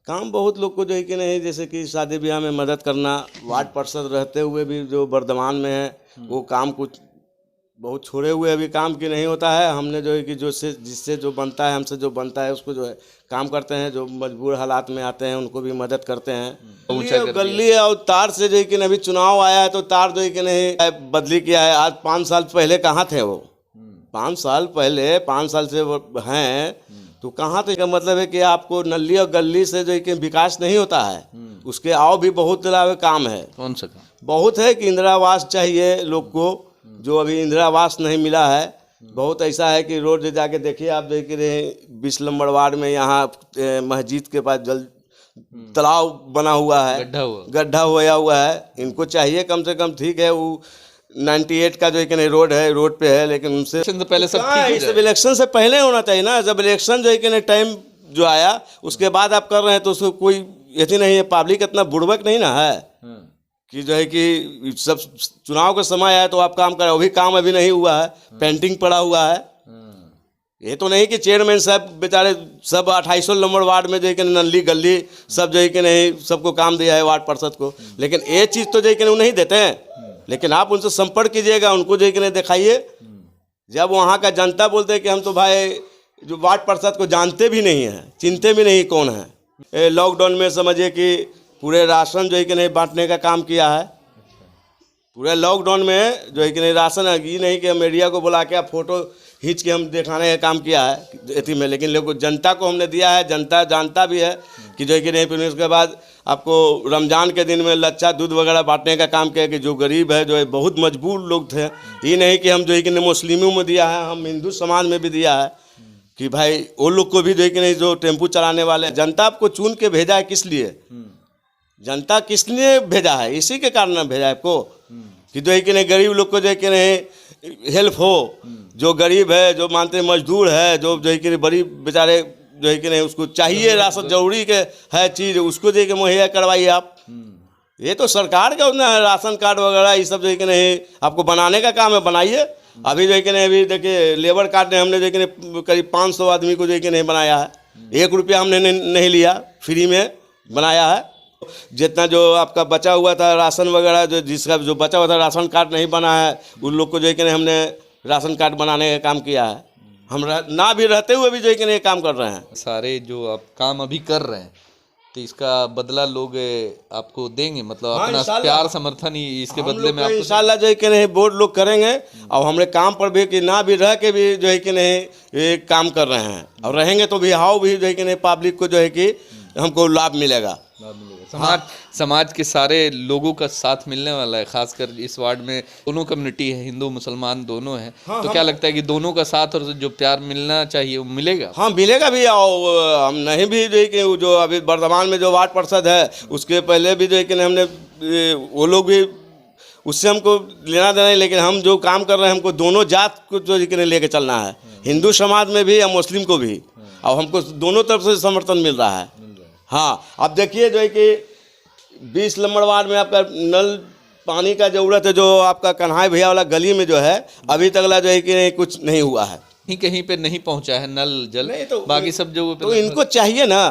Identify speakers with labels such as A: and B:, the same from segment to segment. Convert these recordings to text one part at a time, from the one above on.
A: काम बहुत लोग को जो है कि नहीं, जैसे कि शादी ब्याह में मदद करना, वार्ड पार्षद रहते हुए भी जो वर्तमान में है वो काम कुछ बहुत छोड़े हुए अभी काम की नहीं होता है। हमने जो है कि जो से जिससे जो बनता है, हमसे जो बनता है उसको जो है काम करते हैं। जो मजबूर हालात में आते हैं उनको भी मदद करते हैं। गली और तार से जो है कि अभी चुनाव आया है तो तार जो है कि नहीं बदली किया है। आज 5 साल पहले कहाँ थे वो? 5 साल पहले, 5 साल से वो हैं तो कहाँ थे? का मतलब है कि आपको नली और गली से जो है कि विकास नहीं होता है। उसके और भी बहुत तरह के काम है।
B: कौन सा काम?
A: बहुत है कि इंदिरा आवास चाहिए लोग को, जो अभी इंदिरा आवास नहीं मिला है। बहुत ऐसा है कि रोड जाके देखिए, आप देख रहे 20 नंबर वार्ड में यहाँ मस्जिद के पास जल तालाब बना हुआ है, गड्ढा हुआ है। इनको चाहिए कम से कम, ठीक है वो 98 का जो है कि नहीं रोड है, रोड पे है, लेकिन उनसे
B: तो पहले सब ठीक
A: सब इलेक्शन से पहले होना चाहिए ना। जब इलेक्शन जो है कि नहीं टाइम जो आया उसके बाद आप कर रहे हैं तो उसको कोई यही नहीं है। पब्लिक इतना बुड़बक नहीं ना है कि जो है कि सब चुनाव का समय आया तो आप काम करें। अभी काम अभी नहीं हुआ है, पेंटिंग पड़ा हुआ है। ये तो नहीं कि चेयरमैन साहब बेचारे सब 2800 नंबर वार्ड में जो है कि नली गली सब जो है कि नहीं सबको काम दिया है वार्ड पार्षद को, लेकिन ये चीज़ तो जो है कि वो नहीं देते हैं। लेकिन आप उनसे संपर्क कीजिएगा, उनको जो है कि नहीं दिखाइए। जब वहाँ का जनता बोलते हैं कि हम तो भाई जो वार्ड पार्षद को जानते भी नहीं हैं, चिनते भी नहीं कौन है। लॉकडाउन में समझिए कि पूरे राशन जो है कि नहीं बांटने का काम किया है। पूरे लॉकडाउन में जो है कि नहीं राशन, ये नहीं कि मीडिया को बुला के आप फोटो खींच के हम दिखाने का काम किया है इसी में, लेकिन लोगों जनता को हमने दिया है। जनता जानता भी है कि जो है कि नहीं। फिर उसके बाद आपको रमज़ान के दिन में लच्छा दूध वगैरह बांटने का काम किया कि जो गरीब है, जो है बहुत मजबूर लोग थे। ये नहीं कि हम जो है कि मुस्लिमों में दिया है, हम हिंदू समाज में भी दिया है कि भाई वो लोग को भी जो है कि नहीं, जो टेम्पू चलाने वाले। जनता आपको चुन के भेजा है, किस लिए? जनता किस लिए भेजा है? इसी के कारण भेजा है आपको कि जो है कि नहीं गरीब लोग को जो है कि नहीं हेल्प हो। जो गरीब है, जो मानते मजदूर है, जो है कि बड़ी बेचारे जो है कि नहीं उसको चाहिए राशन, जरूरी के है चीज़, उसको जो है कि मुहैया करवाइए आप। ये तो सरकार का ना राशन कार्ड वगैरह ये सब जो है कि नहीं आपको बनाने का काम है, बनाइए। अभी जो है कि नहीं अभी देखिए लेबर कार्ड ने हमने जो है कि नहीं करीब 500 आदमी को जो है कि नहीं बनाया है। 1 रुपया हमने नहीं लिया, फ्री में बनाया है। जितना जो आपका बचा हुआ था राशन वगैरह, जो जिसका जो बचा हुआ था राशन कार्ड नहीं बना है, उन लोग को जो है कि नहीं हमने राशन कार्ड बनाने का काम किया है। हम ना भी रहते हुए भी जो है कि नहीं काम कर रहे हैं।
B: सारे जो आप काम अभी कर रहे हैं तो इसका बदला लोग आपको देंगे, मतलब अपना प्यार समर्थन ही इसके बदले में आपको
A: इंशाल्लाह जो है कि नहीं वोट लोग करेंगे। और हमारे काम पर भी कि ना भी रह के भी जो है कि नहीं ये काम कर रहे हैं, और रहेंगे तो भी हाउ भी जो है कि नहीं पब्लिक को जो है कि हमको लाभ मिलेगा।
B: समाज के सारे लोगों का साथ मिलने वाला है। खासकर इस वार्ड में दोनों कम्युनिटी है, हिंदू मुसलमान दोनों हैं। तो क्या लगता है कि दोनों का साथ और जो प्यार मिलना चाहिए वो मिलेगा?
A: हाँ मिलेगा भी। और हम नहीं भी जो है कि जो अभी वर्तमान में जो वार्ड पार्षद है उसके पहले भी जो है कि हमने वो लोग भी उससे हमको लेना देना है। लेकिन हम जो काम कर रहे हैं हमको दोनों जात को जो है कि लेके चलना है, हिंदू समाज में भी या मुस्लिम को भी। और हमको दोनों तरफ से समर्थन मिल रहा है। हाँ अब देखिए जो है कि 20 नंबर वार्ड में आपका नल पानी का ज़रूरत है। जो आपका कन्हाई भैया वाला गली में जो है अभी तक जो है कि नहीं कुछ नहीं हुआ है,
B: कहीं पे नहीं पहुंचा है नल जल। नहीं तो बाकी सब जगहों पे
A: तो इनको चाहिए ना,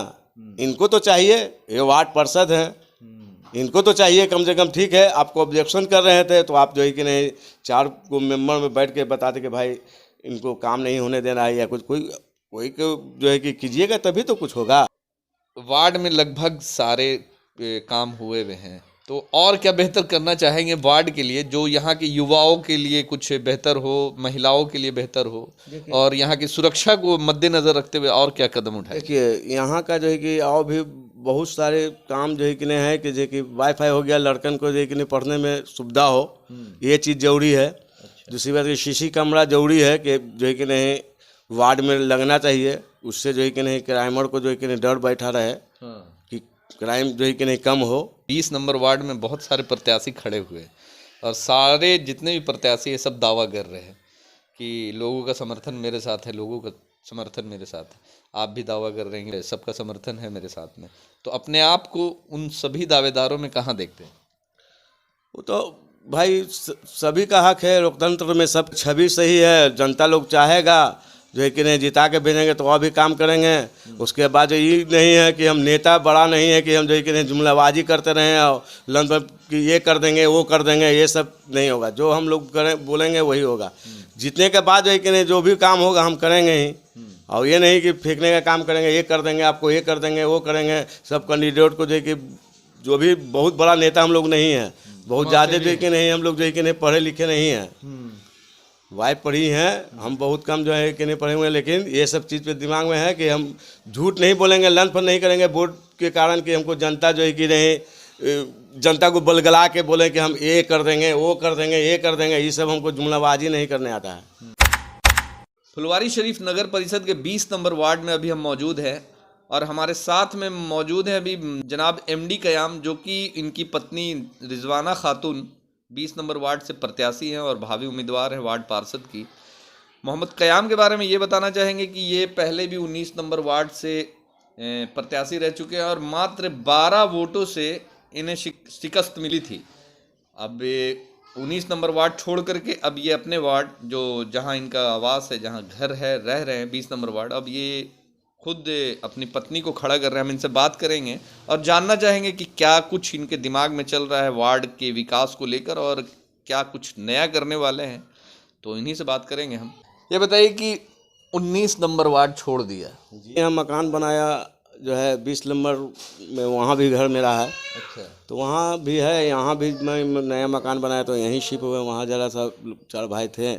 A: इनको तो चाहिए। ये वार्ड पार्षद हैं, इनको तो चाहिए कम से कम। ठीक है आपको ऑब्जेक्शन कर रहे थे तो आप जो है कि नहीं 4 को मेंबर में बैठ के बताते कि भाई इनको काम नहीं होने देना है या कुछ कोई जो है कि कीजिएगा तभी तो कुछ होगा।
B: वार्ड में लगभग सारे काम हुए हुए हैं, तो और क्या बेहतर करना चाहेंगे वार्ड के लिए, जो यहाँ के युवाओं के लिए कुछ बेहतर हो, महिलाओं के लिए बेहतर हो, और यहाँ की सुरक्षा को मद्देनजर रखते हुए और क्या कदम उठाए? देखिए
A: यहाँ का जो है कि और भी बहुत सारे काम जो है कि नहीं है कि जो कि वाईफाई हो गया, लड़कन को जो है कि नहीं पढ़ने में सुविधा हो, ये चीज़ जरूरी है। दूसरी बात सीसी कैमरा जरूरी है कि जो है कि नहीं वार्ड में लगना चाहिए। उससे जो है कि नहीं क्राइमर को जो है कि नहीं डर बैठा रहे कि क्राइम जो है कि नहीं कम हो।
B: 20 नंबर वार्ड में बहुत सारे प्रत्याशी खड़े हुए और सारे जितने भी प्रत्याशी है सब दावा कर रहे हैं कि लोगों का समर्थन मेरे साथ है, लोगों का समर्थन मेरे साथ है। आप भी दावा कर रहे हैं सबका समर्थन है मेरे साथ में। तो अपने आप को उन सभी दावेदारों में कहाँ देखते हैं?
A: वो तो भाई सभी का हक है, लोकतंत्र में सब छवि सही है। जनता लोग चाहेगा जो है कि नहीं जिता के भेजेंगे तो और भी काम करेंगे। उसके बाद जो ये नहीं है कि हम नेता बड़ा नहीं है कि हम जो है कि नहीं जुमलाबाजी करते रहें और लन कि ये कर देंगे वो कर देंगे, ये सब नहीं होगा। जो हम लोग करें बोलेंगे वही होगा। जीतने के बाद जो है कि नहीं जो भी काम होगा हम करेंगे ही, और ये नहीं कि फेंकने का काम करेंगे, ये कर देंगे आपको, ये कर देंगे वो करेंगे। सब कैंडिडेट को जो है कि जो भी बहुत बड़ा नेता हम लोग नहीं है, बहुत ज़्यादा जो है कि नहीं हम लोग जो है कि नहीं पढ़े लिखे नहीं हैं। वाइफ पढ़ी हैं, हम बहुत कम जो है कि नहीं पढ़े हुए हैं, लेकिन ये सब चीज़ पे दिमाग में है कि हम झूठ नहीं बोलेंगे, लंफन नहीं करेंगे वोट के कारण कि हमको जनता जो है कि नहीं जनता को बलगला के बोले कि हम ये कर देंगे वो कर देंगे ये कर देंगे। ये सब हमको जुमलाबाजी नहीं करने आता है।
B: फुलवारी शरीफ नगर परिषद के 20 नंबर वार्ड में अभी हम मौजूद हैं और हमारे साथ में मौजूद हैं अभी जनाब एमडी कयाम, जो कि इनकी पत्नी रिजवाना खातून 20 नंबर वार्ड से प्रत्याशी हैं और भावी उम्मीदवार हैं वार्ड पार्षद की। मोहम्मद कयाम के बारे में ये बताना चाहेंगे कि ये पहले भी 19 नंबर वार्ड से प्रत्याशी रह चुके हैं और मात्र 12 वोटों से इन्हें शिकस्त मिली थी। अब 19 नंबर वार्ड छोड़ करके अब ये अपने वार्ड जो जहां इनका आवास है, जहां घर है, रह रहे हैं 20 नंबर वार्ड, अब ये खुद अपनी पत्नी को खड़ा कर रहे हैं। हम इनसे बात करेंगे और जानना चाहेंगे कि क्या कुछ इनके दिमाग में चल रहा है वार्ड के विकास को लेकर और क्या कुछ नया करने वाले हैं, तो इन्हीं से बात करेंगे हम। ये बताइए कि 19 नंबर वार्ड छोड़ दिया
A: जी, हम मकान बनाया जो है 20 नंबर में, वहाँ भी घर मेरा है।
B: अच्छा,
A: तो वहाँ भी है, यहाँ भी मैं नया मकान बनाया तो यहीं शिफ्ट हुए। वहाँ ज़रा सा 4 भाई थे,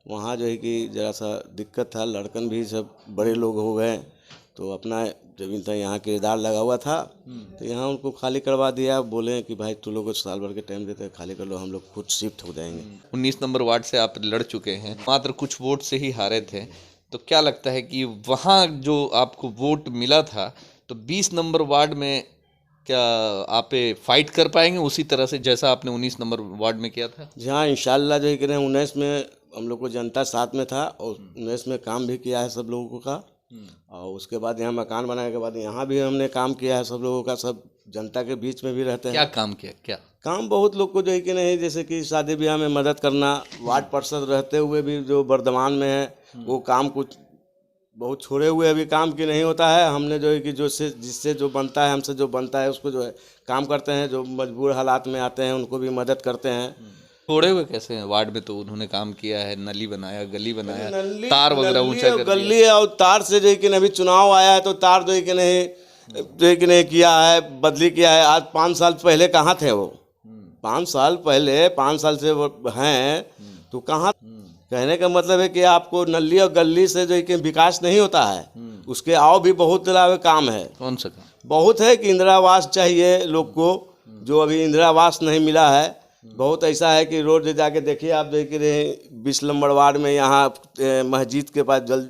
A: वहाँ जो है कि ज़रा सा दिक्कत था, लड़कन भी सब बड़े लोग हो गए, तो अपना ज़मीन था यहाँ किराएदार लगा हुआ था, तो यहाँ उनको खाली करवा दिया। बोले कि भाई तुम लोग को साल भर के टाइम देते हैं, खाली कर लो, हम लोग खुद शिफ्ट हो जाएंगे।
B: 19 नंबर वार्ड से आप लड़ चुके हैं, मात्र कुछ वोट से ही हारे थे, तो क्या लगता है कि वहाँ जो आपको वोट मिला था तो 20 नंबर वार्ड में क्या आप फाइट कर पाएंगे उसी तरह से जैसा आपने 19 नंबर वार्ड में किया था?
A: जी हाँ, इंशाल्लाह जो है कि 19 में हम लोग को जनता साथ में था और 19 में काम भी किया है सब लोगों का। और उसके बाद यहाँ मकान बनाने के बाद यहाँ भी हमने काम किया है सब लोगों का, सब जनता के बीच में भी रहते हैं।
B: क्या काम किया? क्या
A: काम बहुत लोग को जो है कि नहीं, जैसे कि शादी ब्याह में मदद करना, वार्ड पार्षद रहते हुए भी जो वर्धमान में है वो काम कुछ बहुत छोड़े हुए अभी काम की नहीं होता है। हमने जो है कि जिससे जो बनता है, हमसे जो बनता है उसको जो है काम करते हैं। जो मजबूर हालात में आते हैं उनको भी मदद करते हैं।
B: छोड़े हुए कैसे हैं? वार्ड में तो उन्होंने काम किया है, नली बनाया, गली बनाया, तार वगैरह ऊंचा कर दिया।
A: गली और तार से जो है कि अभी चुनाव आया है तो तार जो है कि नहीं किया है, बदली किया है। आज 5 साल पहले कहाँ थे वो? 5 साल पहले, 5 साल से वो हैं तो कहाँ? कहने का मतलब है कि आपको नली और गली से जो है कि विकास नहीं होता है, उसके और भी बहुत तरह के काम है।
B: कौन सा काम?
A: बहुत है कि इंदिरा आवास चाहिए लोग को, जो अभी इंदिरा आवास नहीं मिला है। बहुत ऐसा है कि रोड जाके देखिए आप, देख रहे 20 नंबर वार्ड में यहाँ मस्जिद के पास जल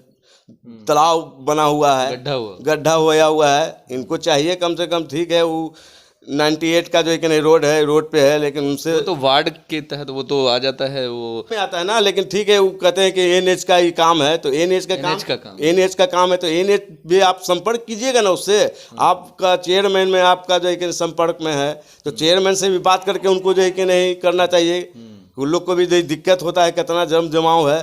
A: तालाब बना हुआ है, गड्ढा हुआ है। इनको चाहिए कम से कम, ठीक है वो 98 का जो है कि नहीं रोड है, रोड पे है, लेकिन उनसे
B: तो वार्ड के तहत वो तो आ जाता है, वो
A: में आता है ना। लेकिन ठीक है वो कहते हैं कि एनएच का ही काम है, तो एनएच का काम है तो एनएच भी आप संपर्क कीजिएगा ना उससे। आपका चेयरमैन में आपका जो है कि संपर्क में है तो चेयरमैन से भी बात करके उनको जो है कि नहीं करना चाहिए। उन लोग को भी दिक्कत होता है, कितना जमाव है।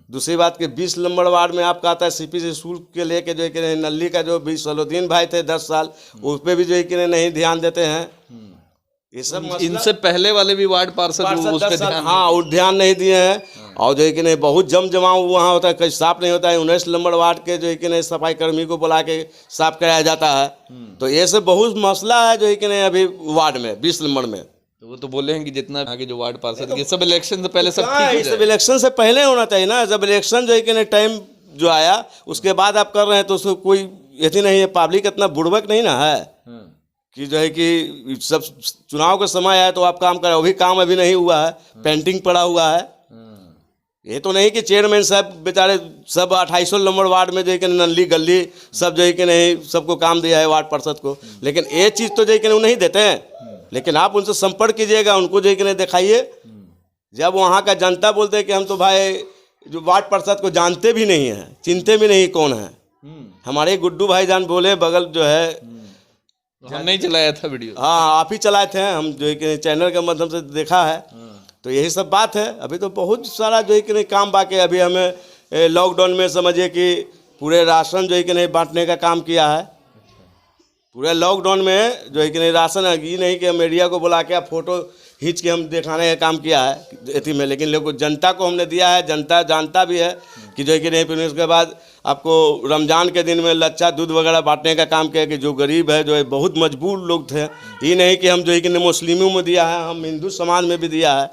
A: दूसरी बात कि 20 नंबर वार्ड में आपका आता है सीपी से शुल्क के लेके जो है कि नली का जो 20 सलोदीन भाई थे 10 साल, उस पर भी जो है कि नहीं ध्यान देते हैं। ये सब
B: इनसे पहले वाले भी वार्ड पार्षद उस पे ध्यान,
A: हाँ वो ध्यान नहीं दिए हैं। और जो है कि नहीं बहुत जमाव वहाँ होता है, कहीं साफ नहीं होता है। 19 नंबर वार्ड के जो है कि नहीं सफाई कर्मी को बुला के साफ कराया जाता है। तो ये सब बहुत मसला है जो है कि नहीं अभी वार्ड में 20 नंबर में।
B: तो वो तो बोले हैं कि जितना आगे जो वार्ड पार्षद ये सब इलेक्शन से पहले सब ठीक हो जाए।
A: सब इलेक्शन से पहले होना चाहिए ना। जब इलेक्शन जो है कि नहीं टाइम जो आया उसके बाद आप कर रहे हैं तो उसको कोई यही नहीं है। पब्लिक इतना बुड़बक नहीं ना है कि जो है कि सब चुनाव का समय आया तो आप काम करें। अभी काम अभी नहीं हुआ है, पेंटिंग पड़ा हुआ है। ये तो नहीं कि चेयरमैन साहब बेचारे सब 2800 नंबर वार्ड में जो है कि नली गली सब जो है कि नहीं सबको काम दिया है वार्ड पार्षद को, लेकिन ये चीज़ तो जो है कि नहीं देते हैं। लेकिन आप उनसे संपर्क कीजिएगा, उनको जो है कि नहीं दिखाइए। जब वहाँ का जनता बोलते हैं कि हम तो भाई जो वार्ड पार्षद को जानते भी नहीं हैं, चिंते भी नहीं कौन है। हमारे गुड्डू भाईजान बोले बगल जो है,
B: हम नहीं चलाया था वीडियो,
A: हाँ आप ही चलाए थे, हम जो है कि चैनल के माध्यम से देखा है। तो यही सब बात है। अभी तो बहुत सारा जो है कि नहीं काम बाकी। अभी हमें लॉकडाउन में समझिए कि पूरे राशन जो है कि नहीं बांटने का काम किया है। पूरे लॉकडाउन में जो है कि नहीं राशन, ये नहीं कि मीडिया को बुला के आप फोटो खींच के हम दिखाने का काम किया है इतनी में, लेकिन लोगों जनता को हमने दिया है। जनता जानता भी है कि जो है कि नहीं। फिर उसके बाद आपको रमज़ान के दिन में लच्छा दूध वगैरह बांटने का काम किया कि जो गरीब है, जो है बहुत मजबूर लोग थे। ये नहीं कि हम जो है कि नहीं मुस्लिमों में दिया है, हम हिंदू समाज में भी दिया है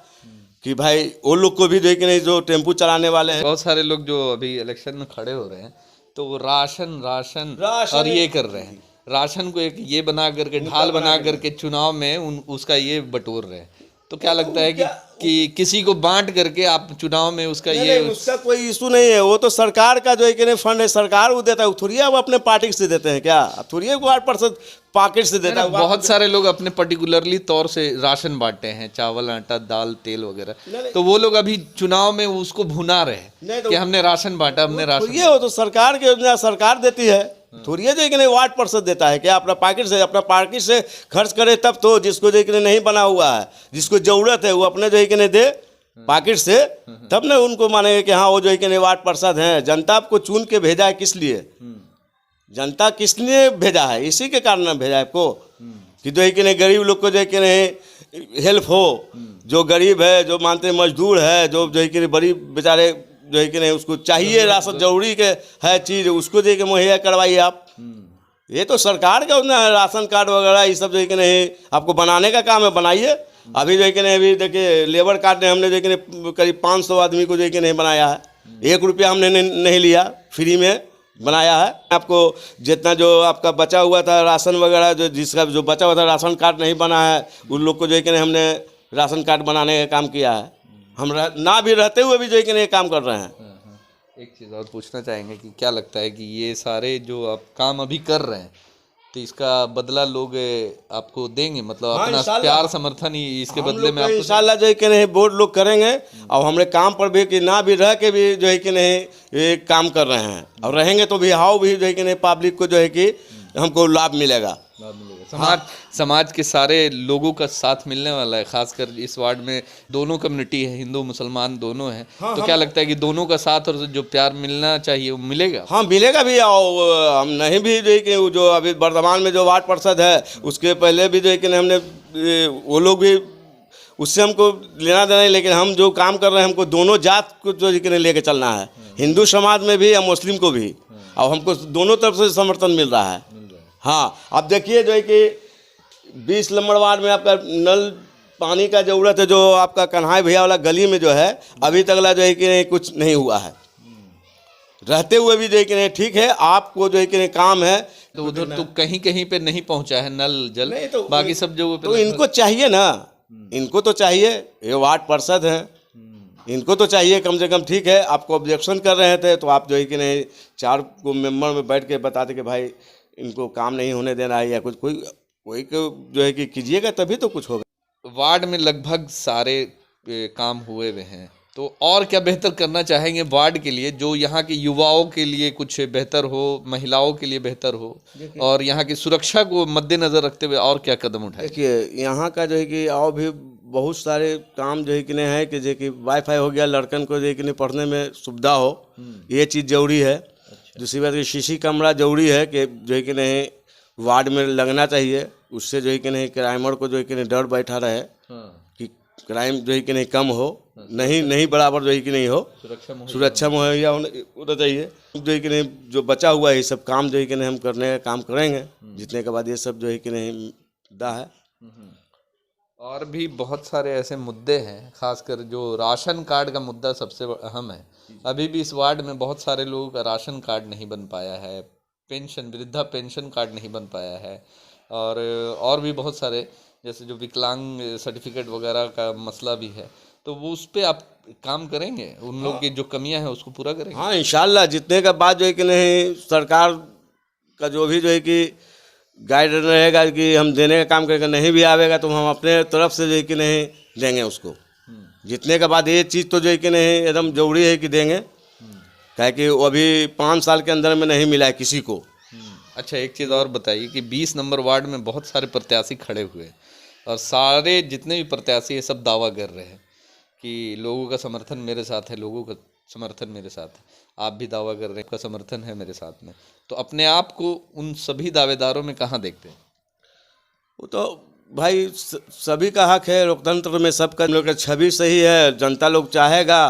A: कि भाई वो लोग को भी जो है कि नहीं, जो टेम्पू चलाने वाले हैं।
B: बहुत सारे लोग जो अभी इलेक्शन में खड़े हो रहे हैं तो वो राशन राशन
A: राशन
B: और ये कर रहे हैं, राशन को एक ये बना करके ढाल बना करके चुनाव में उसका ये बटोर रहे हैं। तो क्या लगता है कि किसी को बांट करके आप चुनाव में उसका ये
A: उसका कोई इशू नहीं है। वो तो सरकार का जो है कि नहीं फंड है, सरकार वो देता है। थोड़ी वो अपने पार्टी से देते हैं क्या? थोड़ी 8% पॉकेट से देता है।
B: बहुत सारे लोग अपने पर्टिकुलरली तौर से राशन बांटते हैं, चावल आटा दाल तेल वगैरह, तो वो लोग अभी चुनाव में उसको भुना रहे हैं कि हमने राशन बांटा, हमने राशन।
A: ये हो तो सरकार की योजना सरकार देती है, थोड़ी है जो है कि नहीं 8% देता है क्या? अपना पॉकेट से खर्च करे तब तो। जिसको जो है कि नहीं बना हुआ है, जिसको जरूरत है, वो अपने जो है कि नहीं दे पॉकेट से, तब ना उनको मानेंगे कि हाँ वो जो है कि नहीं 8% है। जनता आपको चुन के भेजा है, किस लिए? जनता किस लिए भेजा है? इसी के कारण भेजा है आपको कि जो है कि नहीं गरीब लोग को जो है कि नहीं हेल्प हो। जो गरीब है, जो मानते मजदूर है, जो है कि नहीं बड़ी बेचारे जो है कि नहीं उसको चाहिए राशन, जरूरी के है चीज़, उसको जो है कि मुहैया करवाइए आप। ये तो सरकार का ना राशन कार्ड वगैरह ये सब जो है कि नहीं आपको बनाने का काम है, बनाइए। अभी जो है कि नहीं, अभी देखिए लेबर कार्ड ने हमने जो है कि नहीं करीब 500 आदमी को जो है कि नहीं बनाया है। 1 रुपया हमने नहीं लिया, फ्री में बनाया है। आपको जितना जो आपका बचा हुआ था राशन वगैरह, जो जिसका जो बचा हुआ था राशन कार्ड नहीं बना है, उन लोग को जो है कि नहीं हमने राशन कार्ड बनाने का काम किया है। हम ना भी रहते हुए भी जो है कि नहीं काम कर रहे हैं।
B: एक चीज़ और पूछना चाहेंगे कि क्या लगता है कि ये सारे जो आप काम अभी कर रहे हैं तो इसका बदला लोग आपको देंगे, मतलब अपना प्यार समर्थन ही इसके बदले में आपको?
A: इंशाल्लाह जो है कि नहीं वोट लोग करेंगे, और हमारे काम पर भी कि ना भी रह के भी जो है कि नहीं ये काम कर रहे हैं, और रहेंगे तो भी हाउ भी जो है कि नहीं पब्लिक को जो है कि हमको लाभ मिलेगा।
B: समाज के सारे लोगों का साथ मिलने वाला है। खासकर इस वार्ड में दोनों कम्युनिटी है, हिंदू मुसलमान दोनों हैं। तो क्या लगता है कि दोनों का साथ और जो प्यार मिलना चाहिए वो मिलेगा?
A: हाँ मिलेगा भी। और हम नहीं भी जो है कि जो अभी वर्तमान में जो 8% है, उसके पहले भी जो है कि हमने वो लोग भी उससे हमको लेना देना है। लेकिन हम जो काम कर रहे हैं, हमको दोनों जात को जो है कि लेके चलना है, हिंदू समाज में भी या मुस्लिम को भी, और हमको दोनों तरफ से समर्थन मिल रहा है। हाँ अब देखिए जो है कि 20 नंबर वार्ड में आपका नल पानी का ज़रूरत है, जो आपका कन्हाई भैया वाला गली में जो है अभी तक जो है कि नहीं कुछ नहीं हुआ है। रहते हुए भी जो है कि नहीं ठीक है, आपको जो है कि नहीं काम है
B: तो उधर तो कहीं कहीं पे नहीं पहुंचा है नल जल,
A: तो
B: बाकी सब जगहों पे
A: तो इनको चाहिए ना, इनको तो चाहिए। ये 8% है, इनको तो चाहिए कम से कम। ठीक है, आपको ऑब्जेक्शन कर रहे थे तो आप जो है कि नहीं 4 मेंबर में बैठ के बताते कि भाई इनको काम नहीं होने देना है, या कुछ कोई जो है कि कीजिएगा तभी तो कुछ होगा।
B: वार्ड में लगभग सारे काम हुए हुए हैं, तो और क्या बेहतर करना चाहेंगे वार्ड के लिए, जो यहाँ के युवाओं के लिए कुछ बेहतर हो, महिलाओं के लिए बेहतर हो, और यहाँ की सुरक्षा को मद्देनजर रखते हुए और क्या कदम उठाए?
A: देखिए यहाँ का जो है कि और भी बहुत सारे काम जो है कि नहीं है कि जो कि वाईफाई हो गया, लड़कन को जो है कि नहीं पढ़ने में सुविधा हो, ये चीज़ जरूरी है। दूसरी बात सीसी कैमरा जरूरी है कि जो है कि नहीं वार्ड में लगना चाहिए। उससे जो है कि नहीं क्राइमर को जो है कि नहीं डर बैठा रहे कि क्राइम जो है कि नहीं कम हो, नहीं बराबर जो है कि नहीं हो, सुरक्षा मुहैया होना चाहिए। जो है कि नहीं जो बचा हुआ है ये सब काम जो है कि नहीं हम करने का काम करेंगे, जितने के बाद ये सब जो है कि नहीं मुद्दा है।
B: और भी बहुत सारे ऐसे मुद्दे हैं, खासकर जो राशन कार्ड का मुद्दा सबसे अहम है। अभी भी इस वार्ड में बहुत सारे लोगों का राशन कार्ड नहीं बन पाया है, पेंशन वृद्धा पेंशन कार्ड नहीं बन पाया है, और भी बहुत सारे जैसे जो विकलांग सर्टिफिकेट वगैरह का मसला भी है। तो वो उस पर आप काम करेंगे, उन लोग की जो कमियां हैं उसको पूरा करेंगे?
A: हाँ इंशाल्लाह, जितने का बाद जो है कि नहीं सरकार का जो भी जो है कि गाइड रहेगा कि हम देने का काम करेंगे, नहीं भी आवेगा तो हम अपने तरफ से जो है कि नहीं देंगे उसको। जितने के बाद ये चीज़ तो जो है कि नहीं एकदम जरूरी है कि देंगे, क्या कि वो अभी 5 साल के अंदर में नहीं मिला है किसी को।
B: अच्छा एक चीज़ और बताइए कि 20 नंबर वार्ड में बहुत सारे प्रत्याशी खड़े हुए, और सारे जितने भी प्रत्याशी ये सब दावा कर रहे हैं कि लोगों का समर्थन मेरे साथ है, लोगों का समर्थन मेरे साथ है, आप भी दावा कर रहे हैं आपका समर्थन है मेरे साथ में, तो अपने आप को उन सभी दावेदारों में कहाँ देखते हैं?
A: वो तो भाई सभी का हक है, लोकतंत्र में सबका हम लोग का छवि सही है, जनता लोग चाहेगा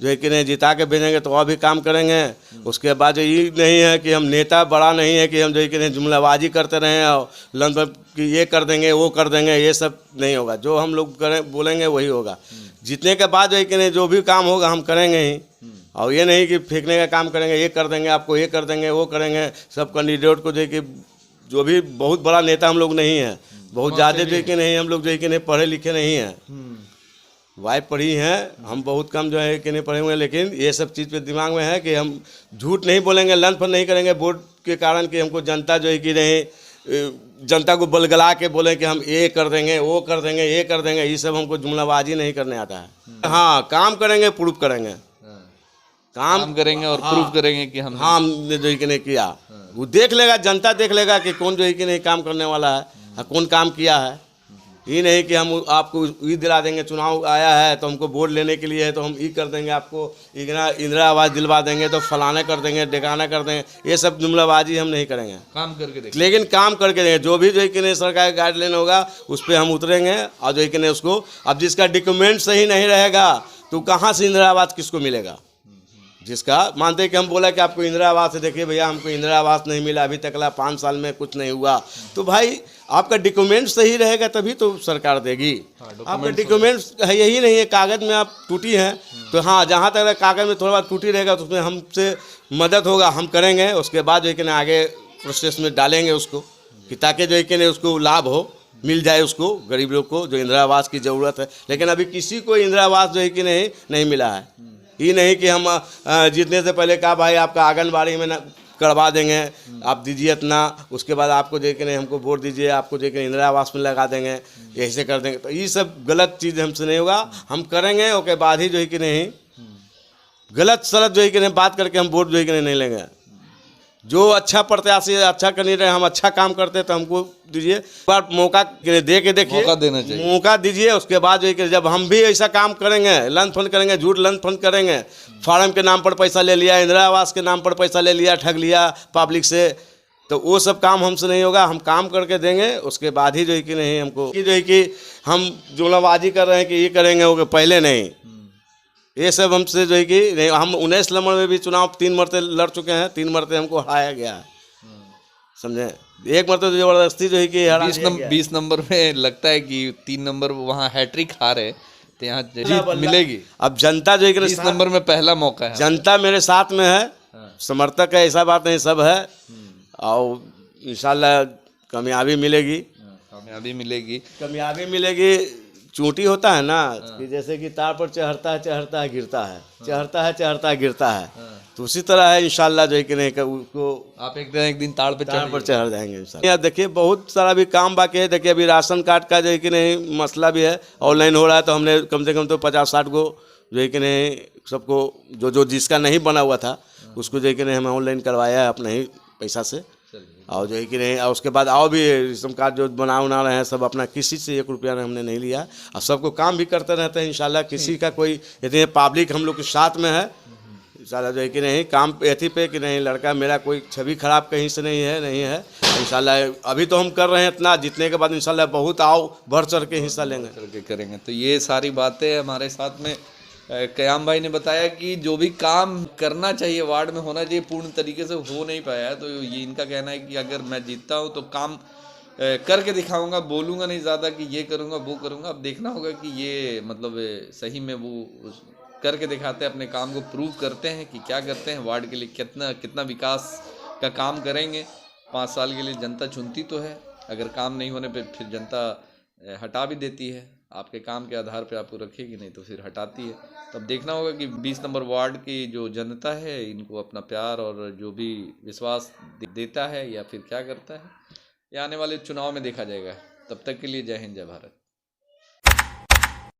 A: जो है कि नहीं जिता के भेजेंगे तो और भी काम करेंगे। उसके बाद ये नहीं है कि हम नेता बड़ा नहीं है कि हम जो है कि नहीं जुमलाबाजी करते रहें और लन कि ये कर देंगे वो कर देंगे, ये सब नहीं होगा। जो हम लोग करें बोलेंगे वही होगा। जीतने के बाद जो है कि नहीं जो भी काम होगा हम करेंगे ही, और ये नहीं कि फेंकने का काम करेंगे, ये कर देंगे आपको, ये कर देंगे वो करेंगे। सब कैंडिडेट को जो है कि जो भी बहुत बड़ा नेता हम लोग नहीं है, बहुत ज़्यादा जो है कि नहीं हम लोग जो है कि नहीं पढ़े लिखे नहीं हैं, वाइफ पढ़ी हैं, हम बहुत कम जो है कि नहीं पढ़े हुए हैं, लेकिन ये सब चीज़ पे दिमाग में है कि हम झूठ नहीं बोलेंगे, लंच नहीं करेंगे वोट के कारण कि हमको जनता जो है कि नहीं जनता को बलगला के बोले कि हम ये कर देंगे वो कर देंगे ये कर देंगे, ये सब हमको जुमलाबाजी नहीं करने आता है। हाँ काम करेंगे प्रूफ करेंगे,
B: काम करेंगे और प्रूफ करेंगे कि
A: हमने जो है कि नहीं किया। वो देख लेगा, जनता देख लेगा कि कौन जो है कि नहीं काम करने वाला है, कौन काम किया है। ये नहीं कि हम आपको ये दिला देंगे, चुनाव आया है तो हमको वोट लेने के लिए है तो हम ये कर देंगे, आपको इंदिरा आवास दिलवा देंगे तो फलाना कर देंगे ढिकाना कर देंगे, ये सब जुमलाबाजी हम नहीं करेंगे।
B: काम करके देखें,
A: लेकिन काम करके देंगे। जो भी जो है कि नहीं सरकार का गाइडलाइन होगा उस पर हम उतरेंगे, और जो है कि नहीं उसको अब जिसका डॉक्यूमेंट सही नहीं रहेगा तो कहाँ से इंदिरा आवास किसको मिलेगा। जिसका मानते हैं कि हम बोला कि आपको इंदिरा आवास है, देखिए भैया हमको इंदिरा आवास नहीं मिला अभी तक, 5 साल में कुछ नहीं हुआ, तो भाई आपका डॉक्यूमेंट सही रहेगा तभी तो सरकार देगी। आपका डॉक्यूमेंट है यही नहीं है, कागज़ में आप टूटी हैं तो हाँ जहाँ तक कागज़ में थोड़ा बहुत टूटी रहेगा तो उसमें हमसे मदद होगा, हम करेंगे। उसके बाद जो है कि ना आगे प्रोसेस में डालेंगे उसको कि ताकि जो है कि नहीं उसको लाभ हो, मिल जाए उसको, गरीब लोग को जो इंदिरा आवास की ज़रूरत है। लेकिन अभी किसी को इंदिरा आवास जो है कि नहीं मिला है। ये नहीं कि हम जीतने से पहले कहा भाई आपका आंगनबाड़ी में ना करवा देंगे, आप दीजिए इतना, उसके बाद आपको जो कि नहीं हमको वोट दीजिए, आपको जो कि इंदिरा आवास में लगा देंगे, यही से कर देंगे। तो ये सब गलत चीज़ हमसे नहीं होगा, हम करेंगे। उसके बाद ही जो है कि नहीं गलत सलत जो है कि नहीं बात करके हम वोट जो है कि नहीं लेंगे। जो अच्छा प्रत्याशी अच्छा कैंडिडेट हम अच्छा काम करते तो हमको दीजिए, बार मौका दे के देखिए,
B: मौका देना चाहिए,
A: मौका दीजिए। उसके बाद जो है कि जब हम भी ऐसा काम करेंगे, लंच फंड करेंगे, झूठ लंच फंड करेंगे, फार्म के नाम पर पैसा ले लिया, इंदिरा आवास के नाम पर पैसा ले लिया, ठग लिया पब्लिक से, तो वो सब काम हमसे नहीं होगा। हम काम करके देंगे, उसके बाद ही जो है कि नहीं हमको जो है कि हम जुमलाबाजी कर रहे हैं कि ये करेंगे वो पहले नहीं, ये सब हमसे जो है कि नहीं। हम 19 नंबर में भी चुनाव 3 मरते लड़ चुके हैं, 3 मरते हमको हराया गया है, समझे। 1 मरते तो जबरदस्ती जो है कि
B: 20 नंबर में लगता है कि 3 नंबर वहाँ हैट्रिक हारे तो यहाँ जीत मिलेगी।
A: अब जनता जो है कि
B: 20 नंबर में पहला मौका है,
A: जनता मेरे साथ में है, समर्थक है, ऐसा बात नहीं, सब है, और इंशाल्लाह कामयाबी मिलेगी,
B: कामयाबी मिलेगी,
A: कामयाबी मिलेगी। चोटी होता है ना कि जैसे कि तार पर चढ़ता है गिरता है, चढ़ता है गिरता है, तो उसी तरह है इंशाल्लाह जो है कि नहीं उसको आप एक दिन तार पर चढ़ जाएंगे इंशाल्लाह। देखिए बहुत सारा भी काम बाकी है। देखिए अभी राशन कार्ड का जो है कि नहीं मसला भी है, ऑनलाइन हो रहा है, तो हमने कम से कम तो 50-60 को जो है कि नहीं सबको जो जिसका नहीं बना हुआ था उसको जो है कि नहीं हमें ऑनलाइन करवाया है अपने ही पैसा से, और जो है कि नहीं। और उसके बाद और भी रेशन कार्ड जो बना रहे हैं सब अपना, किसी से 1 रुपया हमने नहीं लिया, और सबको काम भी करते रहते हैं इंशाल्लाह। किसी का कोई यदि पब्लिक हम लोग के साथ में है इंशाल्लाह जो है कि नहीं काम एथी पे कि नहीं लड़का मेरा कोई छवि खराब कहीं से नहीं है इंशाल्लाह। अभी तो हम कर रहे हैं इतना, जीतने के बाद इंशाल्लाह बहुत आओ बढ़ चढ़ के हिस्सा लेंगे,
B: करेंगे। तो ये सारी बातें हमारे साथ में कयाम भाई ने बताया कि जो भी काम करना चाहिए वार्ड में होना चाहिए, पूर्ण तरीके से हो नहीं पाया है। तो ये इनका कहना है कि अगर मैं जीतता हूँ तो काम करके दिखाऊंगा, बोलूँगा नहीं ज़्यादा कि ये करूँगा वो करूँगा। अब देखना होगा कि ये मतलब सही में वो करके दिखाते हैं, अपने काम को प्रूव करते हैं कि क्या करते हैं, वार्ड के लिए कितना विकास का काम करेंगे। 5 साल के लिए जनता चुनती तो है, अगर काम नहीं होने पर फिर जनता हटा भी देती है, आपके काम के आधार पे आपको रखेगी, नहीं तो फिर हटाती है। तब देखना होगा कि 20 नंबर वार्ड की जो जनता है इनको अपना प्यार और जो भी विश्वास देता है या फिर क्या करता है, ये आने वाले चुनाव में देखा जाएगा। तब तक के लिए जय हिंद जय भारत।